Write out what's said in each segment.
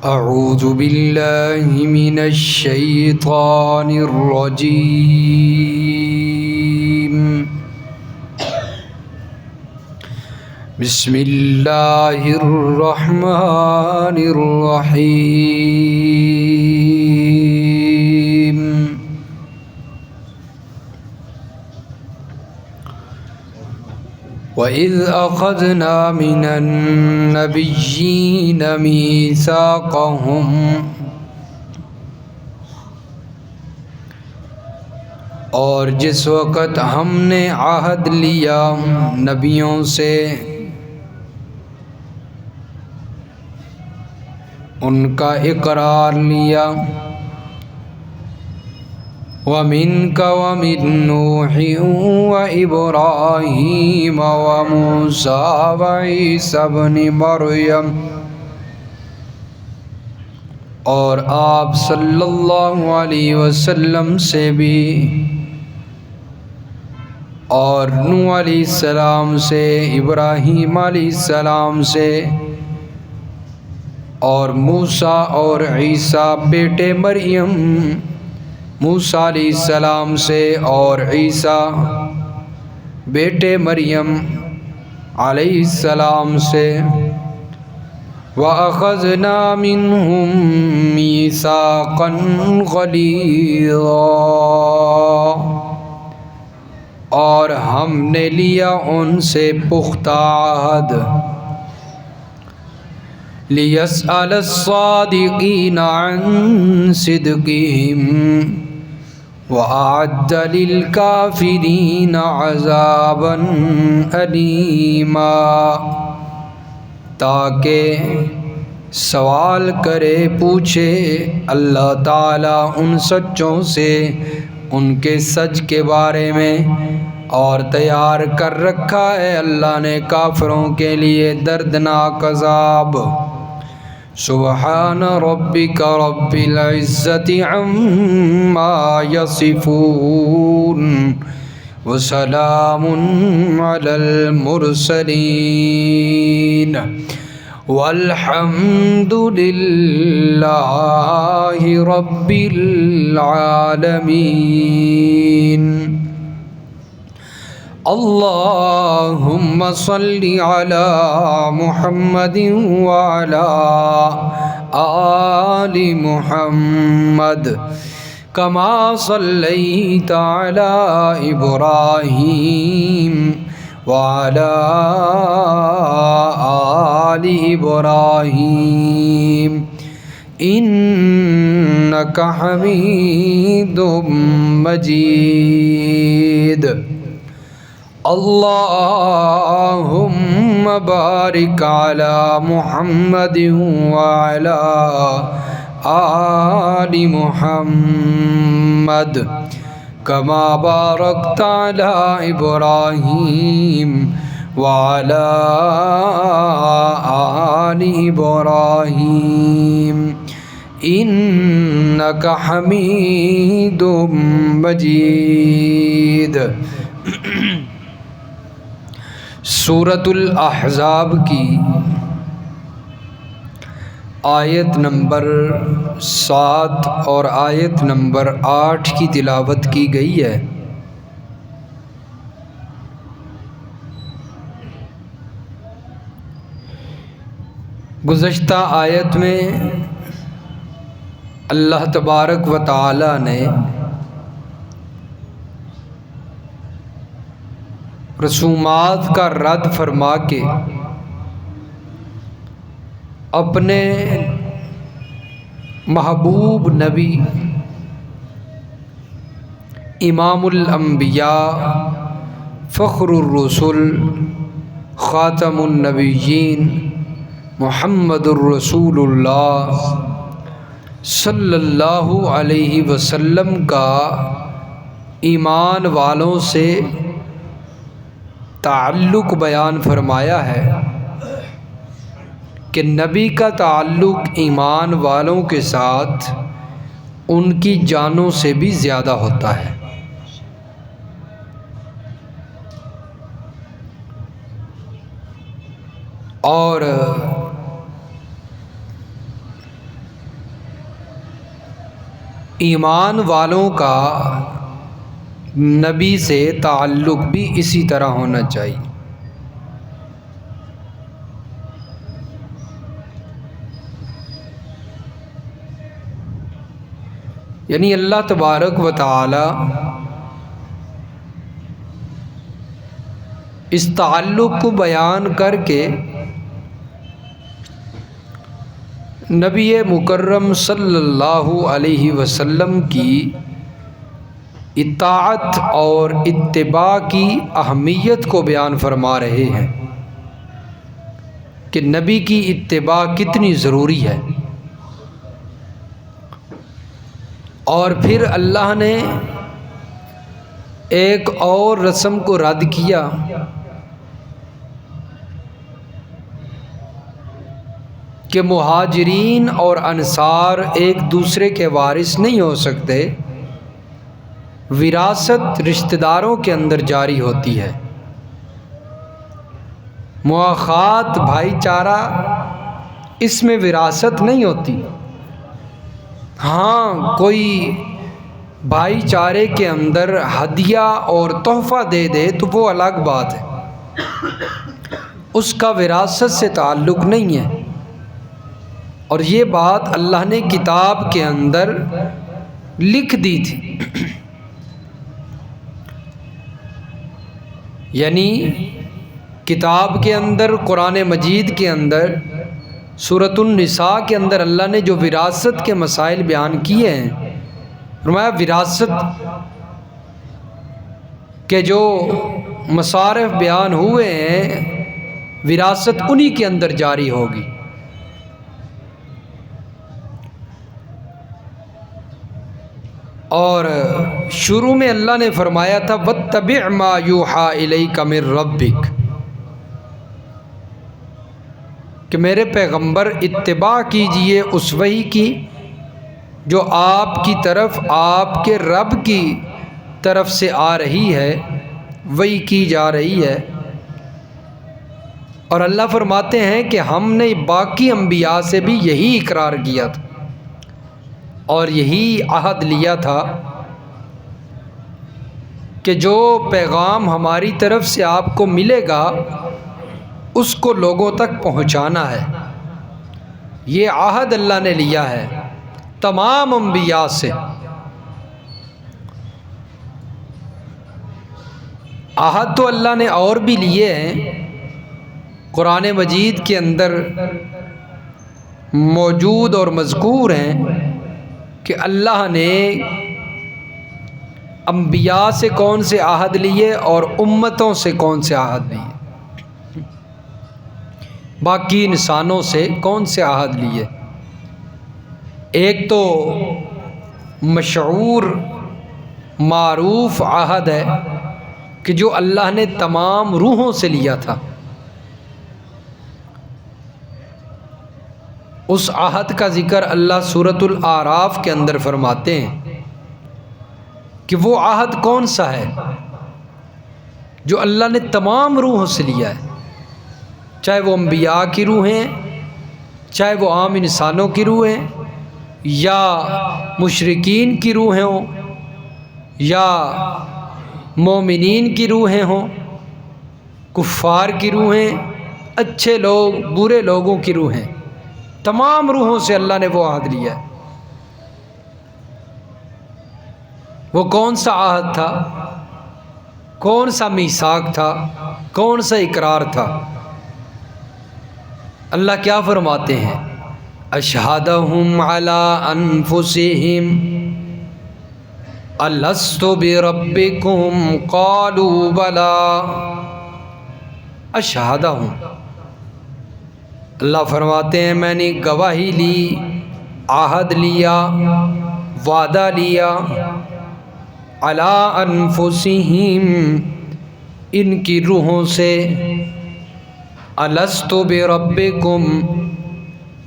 أعوذ بالله من الشيطان الرجيم. بسم الله الرحمن الرحيم. وَإِذْ أَخَذْنَا مِنَ النَّبِيِّينَ مِيثَاقَهُمْ اور جس وقت ہم نے عہد لیا نبیوں سے ان کا اقرار لیا وَمِنْكَ وَمِن نُوحٍ وَإِبْرَاهِيمَ وَمُوسَىٰ وَعِيسَىٰ ابْنِ مَرْيَمَ، اور آپ صلی اللہ علیہ وسلم سے بھی، اور نوح علیہ السلام سے، ابراہیم علیہ السلام سے، اور موسیٰ اور عیسیٰ بیٹے مریم، موسیٰ علیہ السلام سے اور عیسیٰ بیٹے مریم علیہ السلام سے، وَأَخَذْنَا مِنْهُم مِّيثَاقًا غَلِيظًا، اور ہم نے لیا ان سے پختہ عہد، لِيَسْأَلَ الصَّادِقِينَ عَن صِدْقِهِمْ وَأَعَدَّ لِلْكَافِرِينَ عَذَابًا أَلِيمًا، تاکہ سوال کرے پوچھے اللہ تعالیٰ ان سچوں سے ان کے سچ کے بارے میں، اور تیار کر رکھا ہے اللہ نے کافروں کے لیے دردناک عذاب۔ سبحان ربک رب العزت عما یصفون وسلام علی المرسلین والحمد للہ رب العالمین۔ اللہم صلی علی محمد وعلی آل محمد کما صلیت علی ابراہیم وعلی آل ابراہیم انک حمید مجید۔ اللہم بارک علی محمد وعلی آل محمد کما بارکت علی ابراہیم وعلی آل ابراہیم انک حمید مجید۔ سورۃ الاحزاب کی آیت نمبر 7 اور آیت نمبر 8 کی تلاوت کی گئی ہے۔ گزشتہ آیت میں اللہ تبارک و تعالی نے رسومات کا رد فرما کے اپنے محبوب نبی امام الانبیاء فخر الرسل خاتم النبیین محمد الرسول اللہ صلی اللہ علیہ وسلم کا ایمان والوں سے تعلق بیان فرمایا ہے کہ نبی کا تعلق ایمان والوں کے ساتھ ان کی جانوں سے بھی زیادہ ہوتا ہے۔ اور ایمان والوں کا نبی سے تعلق بھی اسی طرح ہونا چاہیے۔ یعنی اللہ تبارک و تعالی اس تعلق کو بیان کر کے نبی مکرم صلی اللہ علیہ وسلم کی اطاعت اور اتباع کی اہمیت کو بیان فرما رہے ہیں کہ نبی کی اتباع کتنی ضروری ہے۔ اور پھر اللہ نے ایک اور رسم کو رد کیا کہ مہاجرین اور انصار ایک دوسرے کے وارث نہیں ہو سکتے، وراثت رشتہ داروں کے اندر جاری ہوتی ہے، مواخات بھائی چارہ اس میں وراثت نہیں ہوتی۔ ہاں کوئی بھائی چارے کے اندر ہدیہ اور تحفہ دے دے تو وہ الگ بات ہے، اس کا وراثت سے تعلق نہیں ہے۔ اور یہ بات اللہ نے کتاب کے اندر لکھ دی تھی، یعنی کتاب کے اندر قرآن مجید کے اندر سورۃ النساء کے اندر اللہ نے جو وراثت کے مسائل بیان کیے ہیں، فرمایا وراثت کے جو مصارف بیان ہوئے ہیں وراثت انہی کے اندر جاری ہوگی۔ اور شروع میں اللہ نے فرمایا تھا وَاتَّبِعْ مَا يُوحَىٰ إِلَيْكَ مِن رَبِّكَ، کہ میرے پیغمبر اتباع کیجئے اس وحی کی جو آپ کی طرف آپ کے رب کی طرف سے آ رہی ہے، وحی کی جا رہی ہے۔ اور اللہ فرماتے ہیں کہ ہم نے باقی انبیاء سے بھی یہی اقرار کیا تھا اور یہی عہد لیا تھا کہ جو پیغام ہماری طرف سے آپ کو ملے گا اس کو لوگوں تک پہنچانا ہے۔ یہ عہد اللہ نے لیا ہے تمام انبیاء سے۔ عہد تو اللہ نے اور بھی لیے ہیں، قرآن مجید کے اندر موجود اور مذکور ہیں کہ اللہ نے انبیاء سے کون سے عہد لیے اور امتوں سے کون سے عہد لیے، باقی انسانوں سے کون سے عہد لیے۔ ایک تو مشہور معروف عہد ہے کہ جو اللہ نے تمام روحوں سے لیا تھا، اس عہد کا ذکر اللہ سورۃ الاعراف کے اندر فرماتے ہیں کہ وہ عہد کون سا ہے جو اللہ نے تمام روحوں سے لیا ہے، چاہے وہ انبیاء کی روحیں، چاہے وہ عام انسانوں کی روحیں، یا مشرکین کی روحیں ہوں، یا مومنین کی روحیں ہوں، کفار کی روحیں، اچھے لوگ برے لوگوں کی روحیں، تمام روحوں سے اللہ نے وہ عہد لیا ہے۔ وہ کون سا عہد تھا، کون سا میثاق تھا، کون سا اقرار تھا؟ اللہ کیا فرماتے ہیں؟ اشہدہم علی انفسہم الست بربکم قالوا بلی، اشہدہم، اللہ فرماتے ہیں میں نے گواہی لی، عہد لیا، وعدہ لیا، علی انفسہم، ان کی روحوں سے، الست بربکم،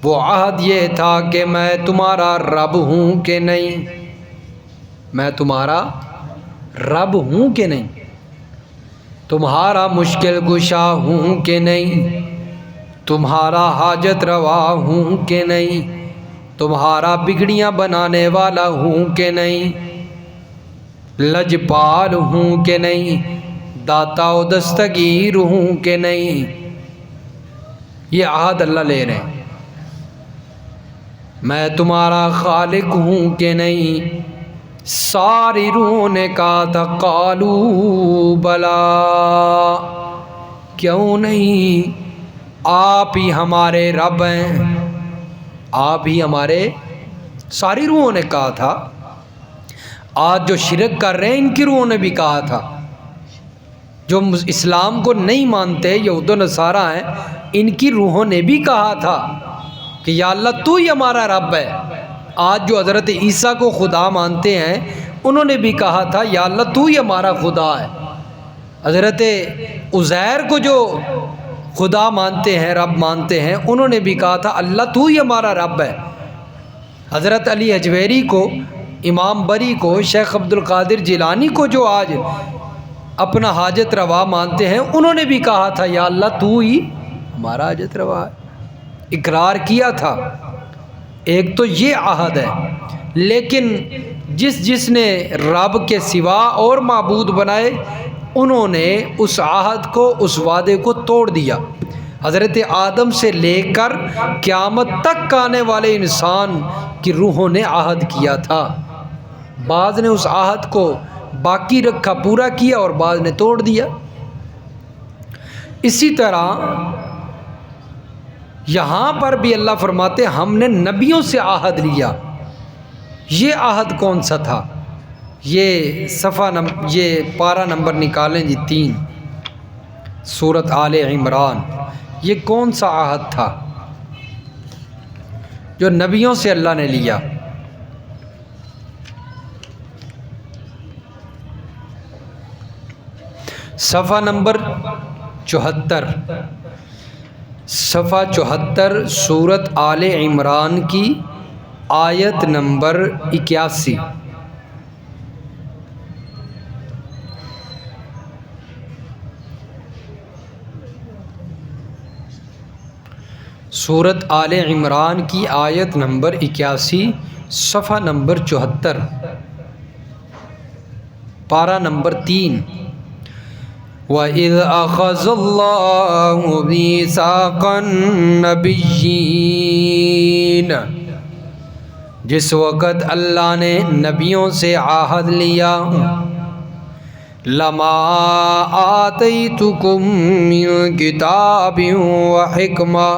وہ عہد یہ تھا کہ میں تمہارا رب ہوں کہ نہیں، میں تمہارا رب ہوں کہ نہیں، تمہارا مشکل کشا ہوں کہ نہیں، تمہارا حاجت روا ہوں کہ نہیں، تمہارا بگڑیاں بنانے والا ہوں کہ نہیں، لجپال ہوں کہ نہیں، داتا و دستگیر ہوں کہ نہیں۔ یہ عہد اللہ لے رہے ہیں، میں تمہارا خالق ہوں کہ نہیں۔ ساری روحوں نے کہا تھا قالو بلا، کیوں نہیں، آپ ہی ہمارے رب ہیں، آپ ہی ہمارے۔ ساری روحوں نے کہا تھا۔ آج جو شرک کر رہے ہیں ان کی روحوں نے بھی کہا تھا، جو اسلام کو نہیں مانتے یہود و نصارہ ہیں ان کی روحوں نے بھی کہا تھا کہ یا اللہ تو ہی ہمارا رب ہے۔ آج جو حضرت عیسیٰ کو خدا مانتے ہیں انہوں نے بھی کہا تھا یا اللہ تو ہی ہمارا خدا ہے۔ حضرت عزیر کو جو خدا مانتے ہیں، رب مانتے ہیں، انہوں نے بھی کہا تھا اللہ تو ہی ہمارا رب ہے۔ حضرت علی حجویری کو، امام بری کو، شیخ عبد القادر جیلانی کو جو آج اپنا حاجت روا مانتے ہیں انہوں نے بھی کہا تھا یا اللہ تو ہی ہمارا حاجت روا ہے، اقرار کیا تھا۔ ایک تو یہ عہد ہے، لیکن جس نے رب کے سوا اور معبود بنائے انہوں نے اس عہد کو، اس وعدے کو توڑ دیا۔ حضرت آدم سے لے کر قیامت تک آنے والے انسان کی روحوں نے عہد کیا تھا، بعض نے اس عہد کو باقی رکھا، پورا کیا، اور بعض نے توڑ دیا۔ اسی طرح یہاں پر بھی اللہ فرماتے ہم نے نبیوں سے عہد لیا۔ یہ عہد کون سا تھا؟ یہ یہ پارہ نمبر نکالیں جی 3، سورۃ آل عمران۔ یہ کون سا عہد تھا جو نبیوں سے اللہ نے لیا؟ صفحہ نمبر 74، صفحہ 74 سورۃ آل عمران کی آیت نمبر 81۔ سورۃ آل عمران کی آیت نمبر 81، صفحہ نمبر 74، پارہ نمبر 3۔ وَإِذْ أَخَذَ اللَّهُ مِيثَاقَ النَّبِيِّينَ، جس وقت اللہ نے نبیوں سے عہد لیا، لَمَا آتَيْتُكُم مِّن کِتَابٍ وَحِکْمَةٍ،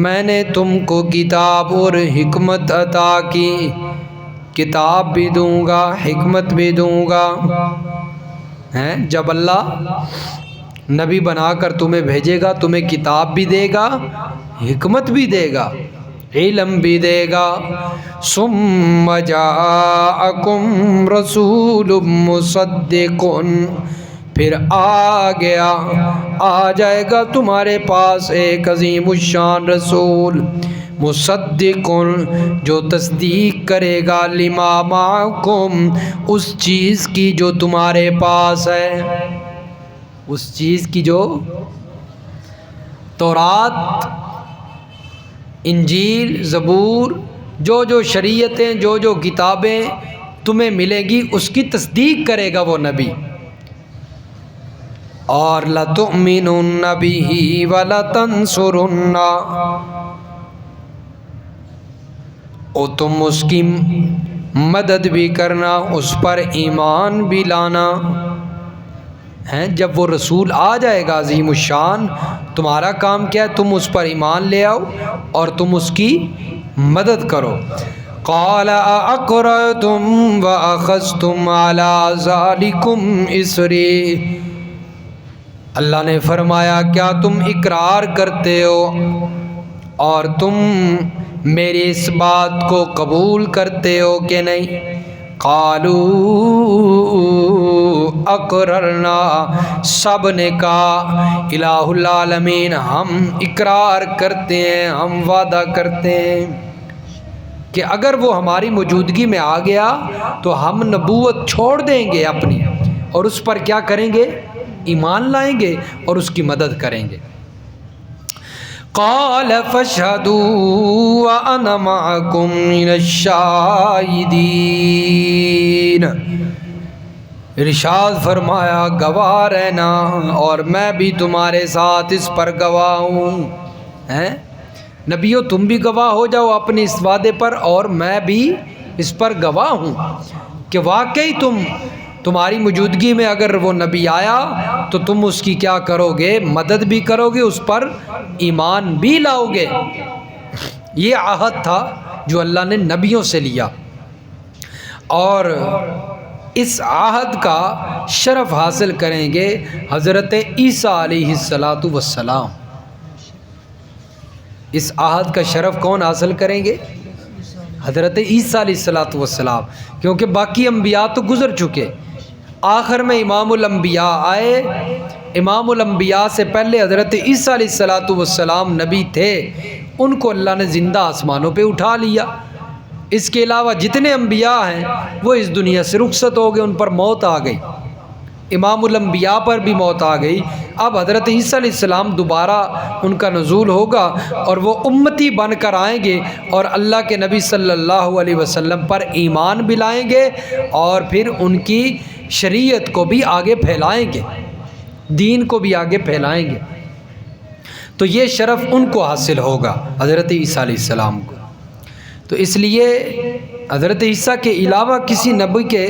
میں نے تم کو کتاب اور حکمت عطا کی، کتاب بھی دوں گا، حکمت بھی دوں گا۔ جب اللہ نبی بنا کر تمہیں بھیجے گا تمہیں کتاب بھی دے گا، حکمت بھی دے گا، علم بھی دے گا۔ ثم جاءکم رسول مصدق، پھر آ جائے گا تمہارے پاس ایک عظیم الشان رسول، مصدق، جو تصدیق کرے گا، لما معکم، اس چیز کی جو تمہارے پاس ہے، اس چیز کی جو تورات، انجیل، زبور، جو شریعتیں، جو کتابیں تمہیں ملے گی اس کی تصدیق کرے گا وہ نبی۔ اور لَتُؤْمِنُنَّ بِهِ وَلَتَنْصُرُنَّ، اور تم اس کی مدد بھی کرنا، اس پر ایمان بھی لانا۔ جب وہ رسول آ جائے گا عظیم الشان، تمہارا کام کیا ہے؟ تم اس پر ایمان لے آؤ اور تم اس کی مدد کرو۔ قَالَ أَأَقْرَرْتُمْ وَأَخَذْتُمْ عَلَىٰ ذَٰلِكُمْ إِصْرِي، اللہ نے فرمایا کیا تم اقرار کرتے ہو اور تم میری اس بات کو قبول کرتے ہو کہ نہیں؟ قالوا اقررنا، سب نے کہا الہ العالمین ہم اقرار کرتے ہیں، ہم وعدہ کرتے ہیں کہ اگر وہ ہماری موجودگی میں آ گیا تو ہم نبوت چھوڑ دیں گے اپنی، اور اس پر کیا کریں گے؟ ایمان لائیں گے اور اس کی مدد کریں گے۔ قال فاشهدوا وانا معكم من الشاہدین، ارشاد فرمایا گواہ رہنا اور میں بھی تمہارے ساتھ اس پر گواہ ہوں۔ نبیو تم بھی گواہ ہو جاؤ اپنے اس وعدے پر، اور میں بھی اس پر گواہ ہوں کہ واقعی تمہاری موجودگی میں اگر وہ نبی آیا تو تم اس کی کیا کرو گے؟ مدد بھی کرو گے، اس پر ایمان بھی لاؤ گے۔ یہ عہد تھا جو اللہ نے نبیوں سے لیا، اور اس عہد کا شرف حاصل کریں گے حضرت عیسیٰ علیہ السلام۔ اس عہد کا شرف کون حاصل کریں گے؟ حضرت عیسیٰ علیہ السلام، کیونکہ باقی انبیاء تو گزر چکے، آخر میں امام الانبیاء آئے۔ امام الانبیاء سے پہلے حضرت عیسیٰ علیہ السلام نبی تھے، ان کو اللہ نے زندہ آسمانوں پہ اٹھا لیا۔ اس کے علاوہ جتنے انبیاء ہیں وہ اس دنیا سے رخصت ہو گئے، ان پر موت آ گئی، امام الانبیاء پر بھی موت آ گئی۔ اب حضرت عیسیٰ علیہ السلام دوبارہ ان کا نزول ہوگا اور وہ امتی بن کر آئیں گے اور اللہ کے نبی صلی اللہ علیہ وسلم پر ایمان بھی لائیں گے، اور پھر ان کی شریعت کو بھی آگے پھیلائیں گے، دین کو بھی آگے پھیلائیں گے۔ تو یہ شرف ان کو حاصل ہوگا، حضرت عیسیٰ علیہ السلام کو۔ تو اس لیے حضرت عیسیٰ کے علاوہ کسی نبی کے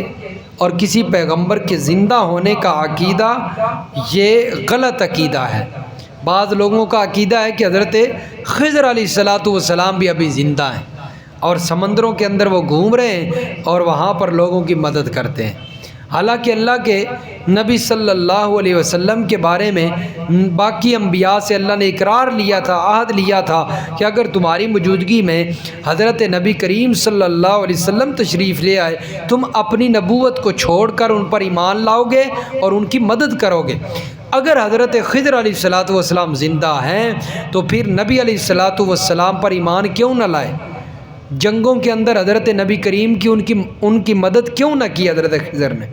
اور کسی پیغمبر کے زندہ ہونے کا عقیدہ یہ غلط عقیدہ ہے۔ بعض لوگوں کا عقیدہ ہے کہ حضرت خضر علیہ السلام بھی ابھی زندہ ہیں اور سمندروں کے اندر وہ گھوم رہے ہیں اور وہاں پر لوگوں کی مدد کرتے ہیں، حالانکہ اللہ کے نبی صلی اللہ علیہ وسلم کے بارے میں باقی انبیاء سے اللہ نے اقرار لیا تھا، عہد لیا تھا کہ اگر تمہاری موجودگی میں حضرت نبی کریم صلی اللہ علیہ وسلم تشریف لے آئے، تم اپنی نبوت کو چھوڑ کر ان پر ایمان لاؤ گے اور ان کی مدد کرو گے۔ اگر حضرت خضر علیہ السلام زندہ ہیں تو پھر نبی علیہ السلام پر ایمان کیوں نہ لائے؟ جنگوں کے اندر حضرت نبی کریم کی ان کی مدد کیوں نہ کی حضرت خضر نے؟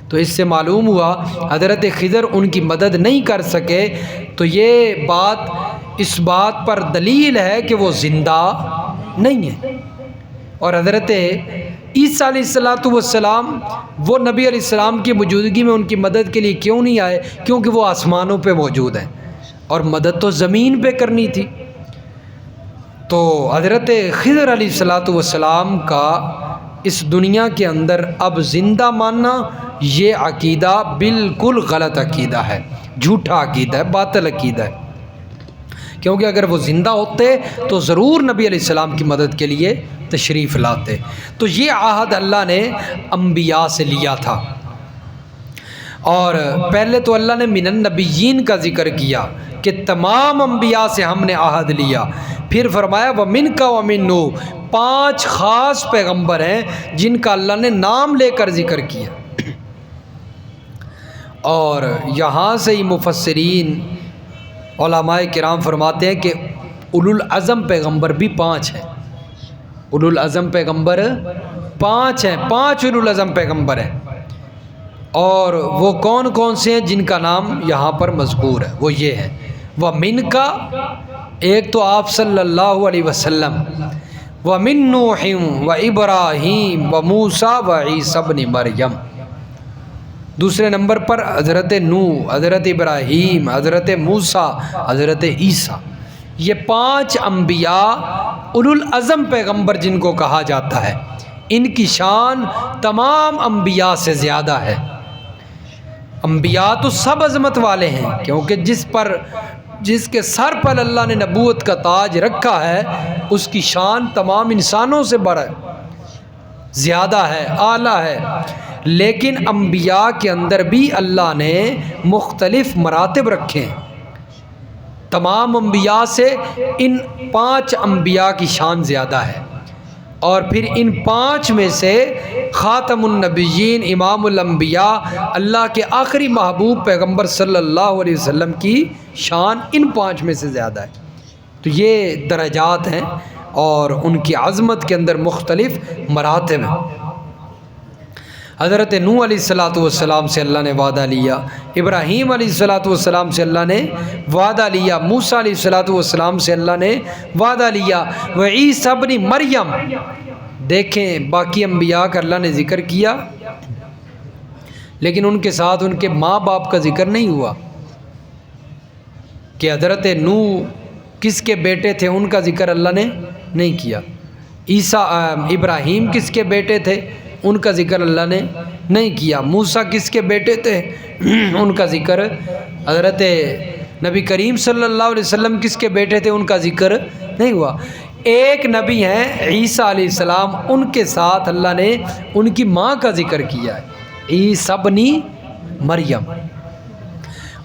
تو اس سے معلوم ہوا حضرت خضر ان کی مدد نہیں کر سکے، تو یہ بات اس بات پر دلیل ہے کہ وہ زندہ نہیں ہے۔ اور حضرت عیسیٰ علیہ السلام وہ نبی علیہ السلام کی موجودگی میں ان کی مدد کے لیے کیوں نہیں آئے؟ کیونکہ وہ آسمانوں پہ موجود ہیں اور مدد تو زمین پہ کرنی تھی۔ تو حضرت خضر علیہ السلام کا اس دنیا کے اندر اب زندہ ماننا یہ عقیدہ بالکل غلط عقیدہ ہے، جھوٹا عقیدہ ہے، باطل عقیدہ ہے، کیونکہ اگر وہ زندہ ہوتے تو ضرور نبی علیہ السلام کی مدد کے لیے تشریف لاتے۔ تو یہ عہد اللہ نے انبیاء سے لیا تھا، اور پہلے تو اللہ نے من النبیین کا ذکر کیا کہ تمام انبیاء سے ہم نے عہد لیا، پھر فرمایا وَمِنْكَ وَمِن نوح، 5 خاص پیغمبر ہیں جن کا اللہ نے نام لے کر ذکر کیا۔ اور یہاں سے ہی مفسرین علماء کرام فرماتے ہیں کہ اولو العزم پیغمبر بھی 5 ہیں، اولو العزم پیغمبر 5 ہیں، 5 اولو العزم پیغمبر ہیں۔ اور وہ کون کون سے ہیں جن کا نام یہاں پر مذکور ہے؟ وہ یہ ہے وَمِنْكَ، ایک تو آپ صلی اللہ علیہ وسلم، وَمِن نوح وَإِبْرَاهِيمَ وَمُوسَى وَعِيسَى ابْنِ مریم، دوسرے نمبر پر حضرت نوح، حضرت ابراہیم، حضرت موسیٰ، حضرت عیسیٰ۔ یہ 5 انبیاء اولو العزم پیغمبر جن کو کہا جاتا ہے، ان کی شان تمام انبیاء سے زیادہ ہے۔ انبیاء تو سب عظمت والے ہیں، کیونکہ جس کے سر پر اللہ نے نبوت کا تاج رکھا ہے اس کی شان تمام انسانوں سے بڑھ ہے، زیادہ ہے، اعلیٰ ہے۔ لیکن انبیاء کے اندر بھی اللہ نے مختلف مراتب رکھے ہیں، تمام انبیاء سے ان 5 انبیاء کی شان زیادہ ہے، اور پھر ان 5 میں سے خاتم النبیین امام الانبیاء اللہ کے آخری محبوب پیغمبر صلی اللہ علیہ وسلم کی شان ان 5 میں سے زیادہ ہے۔ تو یہ درجات ہیں اور ان کی عظمت کے اندر مختلف مراتب ہیں۔ حضرت نوح علیہ السلام سے اللہ نے وعدہ لیا، ابراہیم علیہ السلام سے اللہ نے وعدہ لیا، موسیٰ علیہ السلام سے اللہ نے وعدہ لیا، وعیسیٰ ابن مریم۔ دیکھیں باقی انبیاء کا اللہ نے ذکر کیا، لیکن ان کے ساتھ ان کے ماں باپ کا ذکر نہیں ہوا کہ حضرت نوح کس کے بیٹے تھے، ان کا ذکر اللہ نے نہیں کیا۔ ابراہیم کس کے بیٹے تھے، ان کا ذکر اللہ نے نہیں کیا۔ موسیٰ کس کے بیٹے تھے، ان کا ذکر، حضرت نبی کریم صلی اللہ علیہ وسلم کس کے بیٹے تھے، ان کا ذکر نہیں ہوا۔ ایک نبی ہیں عیسیٰ علیہ السلام، ان کے ساتھ اللہ نے ان کی ماں کا ذکر کیا ہے، عیسیٰ ابن مریم۔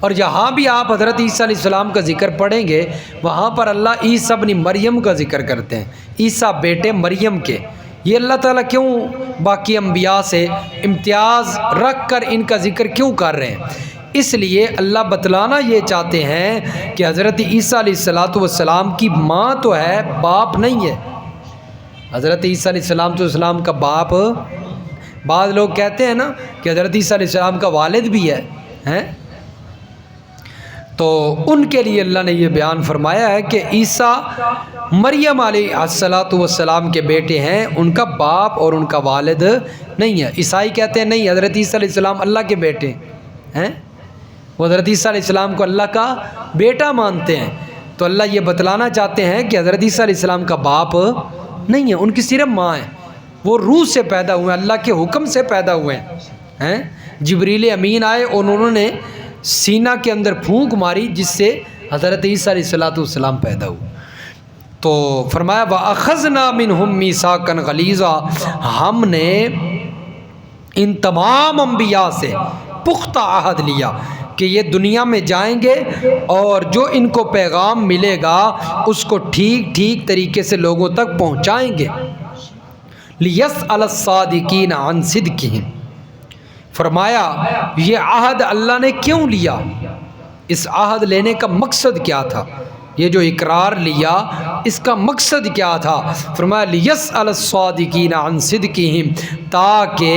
اور جہاں بھی آپ حضرت عیسیٰ علیہ السلام کا ذکر پڑھیں گے، وہاں پر اللہ عیسیٰ ابن مریم کا ذکر کرتے ہیں، عیسیٰ بیٹے مریم کے۔ یہ اللہ تعالیٰ کیوں باقی انبیاء سے امتیاز رکھ کر ان کا ذکر کیوں کر رہے ہیں؟ اس لیے اللہ بتلانا یہ چاہتے ہیں کہ حضرت عیسیٰ علیہ السلام کی ماں تو ہے، باپ نہیں ہے۔ حضرت عیسیٰ علیہ السلام کا باپ، بعض لوگ کہتے ہیں نا کہ حضرت عیسیٰ علیہ السلام کا والد بھی ہے، تو ان کے لیے اللہ نے یہ بیان فرمایا ہے کہ عیسیٰ مریم علیہ السلام کے بیٹے ہیں، ان کا باپ اور ان کا والد نہیں ہے۔ عیسائی کہتے ہیں نہیں، حضرت عیسیٰ علیہ السلام اللہ کے بیٹے ہیں، وہ حضرت عیسیٰ علیہ السلام کو اللہ کا بیٹا مانتے ہیں۔ تو اللہ یہ بتلانا چاہتے ہیں کہ حضرت عیسیٰ علیہ السلام کا باپ نہیں ہے، ان کی صرف ماں ہے، وہ روح سے پیدا ہوئے ہیں، اللہ کے حکم سے پیدا ہوئے ہیں۔ جبریل امین آئے اور انہوں نے سینہ کے اندر پھونک ماری، جس سے حضرت عیسیٰ علیہ السلام پیدا ہوئے۔ تو فرمایا وَأَخَذْنَا مِنْهُمْ مِيثَاقًا غَلِيظًا، ہم نے ان تمام انبیاء سے پختہ عہد لیا کہ یہ دنیا میں جائیں گے اور جو ان کو پیغام ملے گا اس کو ٹھیک ٹھیک طریقے سے لوگوں تک پہنچائیں گے۔ لِيَسْأَلَ الصَّادِقِينَ عَنْ صِدْقِهِمْ، فرمایا یہ عہد اللہ نے کیوں لیا، اس عہد لینے کا مقصد کیا تھا، یہ جو اقرار لیا اس کا مقصد کیا تھا؟ فرمایا لِيَسْأَلَ الصَّادِقِينَ عَنْ صِدْقِهِمْ، تاکہ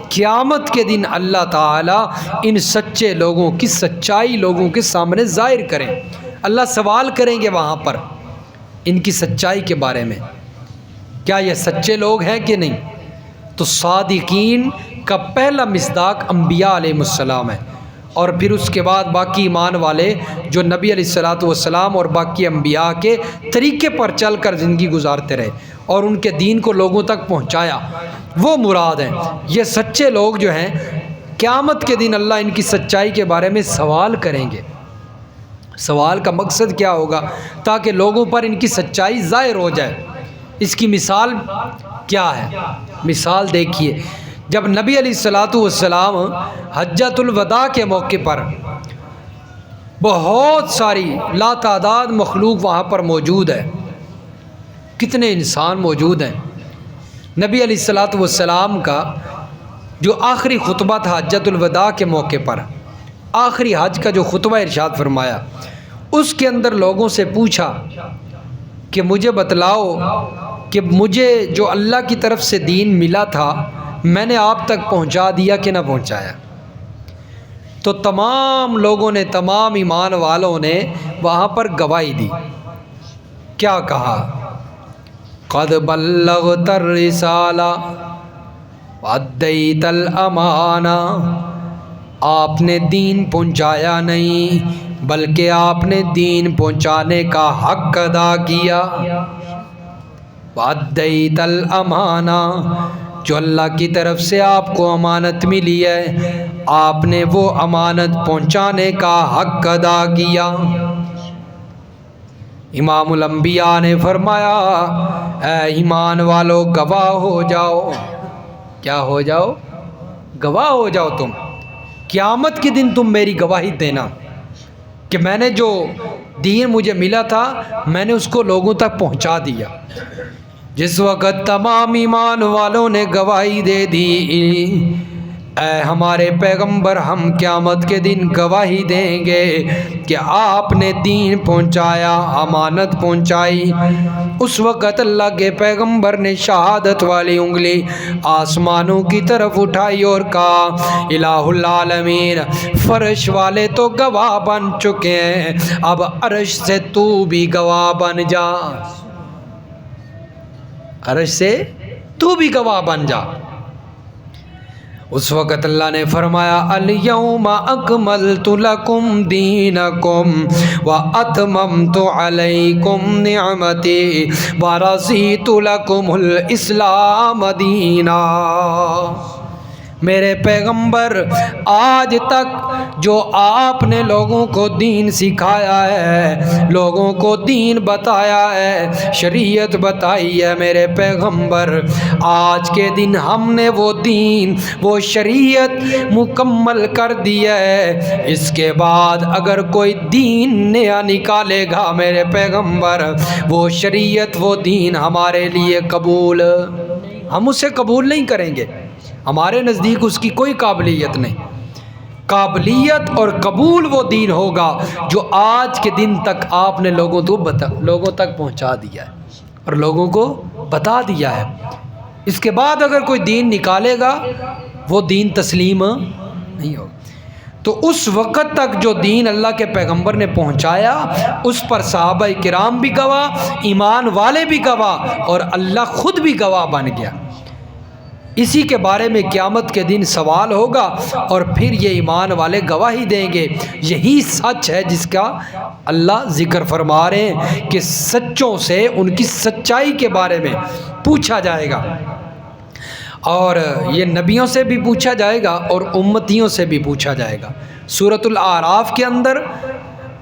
قیامت کے دن اللہ تعالیٰ ان سچے لوگوں کی سچائی لوگوں کے سامنے ظاہر کریں۔ اللہ سوال کریں گے وہاں پر ان کی سچائی کے بارے میں، کیا یہ سچے لوگ ہیں کہ نہیں؟ تو صادقین کا پہلا مصداق انبیاء علیہ السلام ہے، اور پھر اس کے بعد باقی ایمان والے جو نبی علیہ السلام اور باقی انبیاء کے طریقے پر چل کر زندگی گزارتے رہے اور ان کے دین کو لوگوں تک پہنچایا، وہ مراد ہیں۔ یہ سچے لوگ جو ہیں قیامت کے دن اللہ ان کی سچائی کے بارے میں سوال کریں گے۔ سوال کا مقصد کیا ہوگا؟ تاکہ لوگوں پر ان کی سچائی ظاہر ہو جائے۔ اس کی مثال کیا ہے؟ مثال دیکھیے، جب نبی علیہ السلام حجۃ الوداع کے موقع پر بہت ساری لاتعداد مخلوق وہاں پر موجود ہے، کتنے انسان موجود ہیں، نبی علیہ السلام کا جو آخری خطبہ تھا حجۃ الوداع کے موقع پر، آخری حج کا جو خطبہ ارشاد فرمایا، اس کے اندر لوگوں سے پوچھا کہ مجھے بتلاؤ کہ مجھے جو اللہ کی طرف سے دین ملا تھا میں نے آپ تک پہنچا دیا کہ نہ پہنچایا؟ تو تمام لوگوں نے، تمام ایمان والوں نے وہاں پر گواہی دی۔ کیا کہا؟ قد بلغت الرسالہ وادیت الامانہ، آپ نے دین پہنچایا نہیں بلکہ آپ نے دین پہنچانے کا حق ادا کیا۔ وادیت الامانہ، جو اللہ کی طرف سے آپ کو امانت ملی ہے آپ نے وہ امانت پہنچانے کا حق ادا کیا۔ امام الانبیاء نے فرمایا اے ایمان والو گواہ ہو جاؤ۔ کیا ہو جاؤ؟ گواہ ہو جاؤ۔ تم قیامت کے دن تم میری گواہی دینا کہ میں نے جو دین مجھے ملا تھا میں نے اس کو لوگوں تک پہنچا دیا۔ جس وقت تمام ایمان والوں نے گواہی دے دی، اے ہمارے پیغمبر ہم قیامت کے دن گواہی دیں گے کہ آپ نے دین پہنچایا، امانت پہنچائی۔ اس وقت اللہ کے پیغمبر نے شہادت والی انگلی آسمانوں کی طرف اٹھائی اور کہا الہ العالمین، فرش والے تو گواہ بن چکے ہیں، اب عرش سے تو بھی گواہ بن جا، عرش سے تو بھی گواہ بن جا۔ اس وقت اللہ نے فرمایا الیوم اکملت لکم دینکم واتممت علیکم نعمتی ورضیت لکم الاسلام دینا۔ میرے پیغمبر آج تک جو آپ نے لوگوں کو دین سکھایا ہے، لوگوں کو دین بتایا ہے، شریعت بتائی ہے میرے پیغمبر، آج کے دن ہم نے وہ دین، وہ شریعت مکمل کر دی ہے۔ اس کے بعد اگر کوئی دین نیا نکالے گا میرے پیغمبر، وہ شریعت، وہ دین ہمارے لیے قبول، ہم اسے قبول نہیں کریں گے، ہمارے نزدیک اس کی کوئی قابلیت نہیں۔ قابلیت اور قبول وہ دین ہوگا جو آج کے دن تک آپ نے لوگوں تک پہنچا دیا ہے اور لوگوں کو بتا دیا ہے۔ اس کے بعد اگر کوئی دین نکالے گا وہ دین تسلیم نہیں ہوگا۔ تو اس وقت تک جو دین اللہ کے پیغمبر نے پہنچایا اس پر صحابہ کرام بھی گواہ، ایمان والے بھی گواہ، اور اللہ خود بھی گواہ بن گیا۔ اسی کے بارے میں قیامت کے دن سوال ہوگا اور پھر یہ ایمان والے گواہی دیں گے۔ یہی سچ ہے جس کا اللہ ذکر فرما رہے ہیں کہ سچوں سے ان کی سچائی کے بارے میں پوچھا جائے گا، اور یہ نبیوں سے بھی پوچھا جائے گا اور امتیوں سے بھی پوچھا جائے گا۔ سورۃ الاعراف کے اندر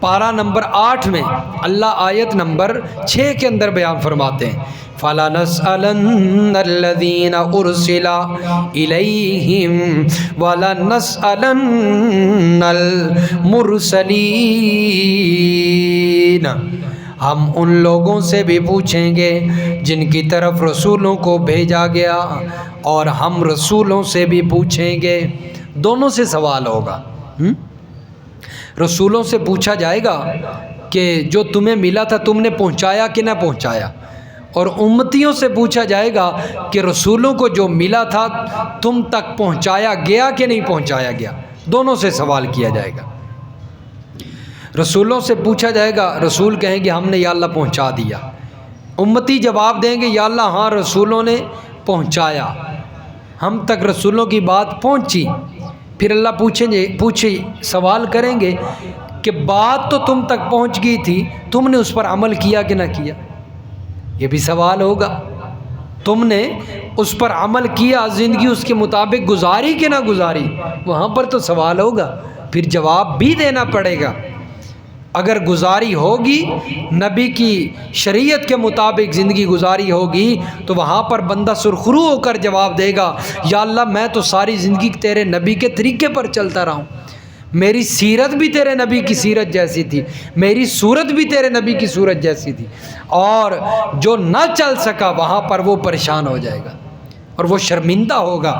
پارہ نمبر 8 میں اللہ آیت نمبر 6 کے اندر بیان فرماتے ہیں فَلَنَسْأَلَنَّ الَّذِينَ أُرْسِلَ إِلَيْهِمْ وَلَنَسْأَلَنَّ الْمُرْسَلِينَ، ہم ان لوگوں سے بھی پوچھیں گے جن کی طرف رسولوں کو بھیجا گیا، اور ہم رسولوں سے بھی پوچھیں گے۔ دونوں سے سوال ہوگا۔ رسولوں سے پوچھا جائے گا کہ جو تمہیں ملا تھا تم نے پہنچایا کہ نہ پہنچایا، اور امتیوں سے پوچھا جائے گا کہ رسولوں کو جو ملا تھا تم تک پہنچایا گیا کہ نہیں پہنچایا گیا۔ دونوں سے سوال کیا جائے گا۔ رسولوں سے پوچھا جائے گا، رسول کہیں گے ہم نے یا اللہ پہنچا دیا۔ امتی جواب دیں گے یا اللہ ہاں رسولوں نے پہنچایا، ہم تک رسولوں کی بات پہنچی۔ پھر اللہ پوچھے سوال کریں گے کہ بات تو تم تک پہنچ گئی تھی، تم نے اس پر عمل کیا کہ نہ کیا؟ یہ بھی سوال ہوگا۔ تم نے اس پر عمل کیا، زندگی اس کے مطابق گزاری کہ نہ گزاری؟ وہاں پر تو سوال ہوگا، پھر جواب بھی دینا پڑے گا۔ اگر گزاری ہوگی، نبی کی شریعت کے مطابق زندگی گزاری ہوگی، تو وہاں پر بندہ سرخرو ہو کر جواب دے گا یا اللہ میں تو ساری زندگی تیرے نبی کے طریقے پر چلتا رہا ہوں، میری سیرت بھی تیرے نبی کی سیرت جیسی تھی، میری صورت بھی تیرے نبی کی صورت جیسی تھی، اور جو نہ چل سکا وہاں پر وہ پریشان ہو جائے گا اور وہ شرمندہ ہوگا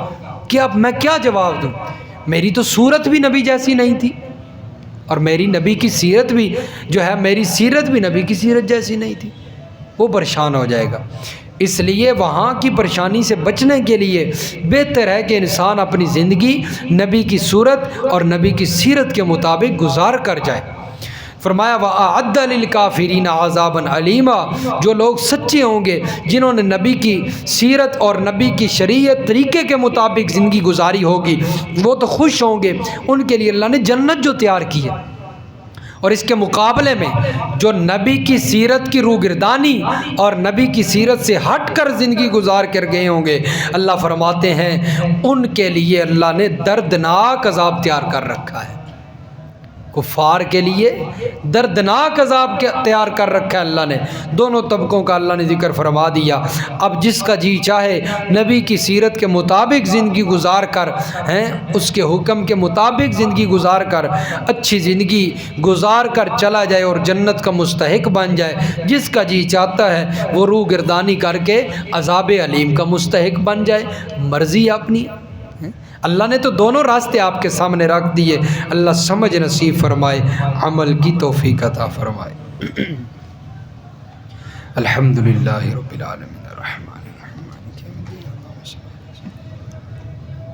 کہ اب میں کیا جواب دوں، میری تو صورت بھی نبی جیسی نہیں تھی، اور میری نبی کی سیرت بھی جو ہے، میری سیرت بھی نبی کی سیرت جیسی نہیں تھی، وہ پریشان ہو جائے گا۔ اس لیے وہاں کی پریشانی سے بچنے کے لیے بہتر ہے کہ انسان اپنی زندگی نبی کی صورت اور نبی کی سیرت کے مطابق گزار کر جائے۔ فرمایا وَأَعَدَّ لِلْكَافِرِينَ عَذَابًا أَلِيمًا، جو لوگ سچے ہوں گے جنہوں نے نبی کی سیرت اور نبی کی شریعت طریقے کے مطابق زندگی گزاری ہوگی وہ تو خوش ہوں گے، ان کے لیے اللہ نے جنت جو تیار کی ہے۔ اور اس کے مقابلے میں جو نبی کی سیرت کی روگردانی اور نبی کی سیرت سے ہٹ کر زندگی گزار کر گئے ہوں گے، اللہ فرماتے ہیں ان کے لیے اللہ نے دردناک عذاب تیار کر رکھا ہے۔ کفار کے لیے دردناک عذاب تیار کر رکھا ہے اللہ نے۔ دونوں طبقوں کا اللہ نے ذکر فرما دیا۔ اب جس کا جی چاہے نبی کی سیرت کے مطابق زندگی گزار کر اس کے حکم کے مطابق زندگی گزار کر اچھی زندگی گزار کر چلا جائے اور جنت کا مستحق بن جائے۔ جس کا جی چاہتا ہے وہ روح گردانی کر کے عذاب علیم کا مستحق بن جائے۔ مرضی اپنی، اللہ نے تو دونوں راستے آپ کے سامنے رکھ دیے. اللہ سمجھ نصیب فرمائے، عمل کی توفیق عطا فرمائے. الحمدللہ رب العالمین.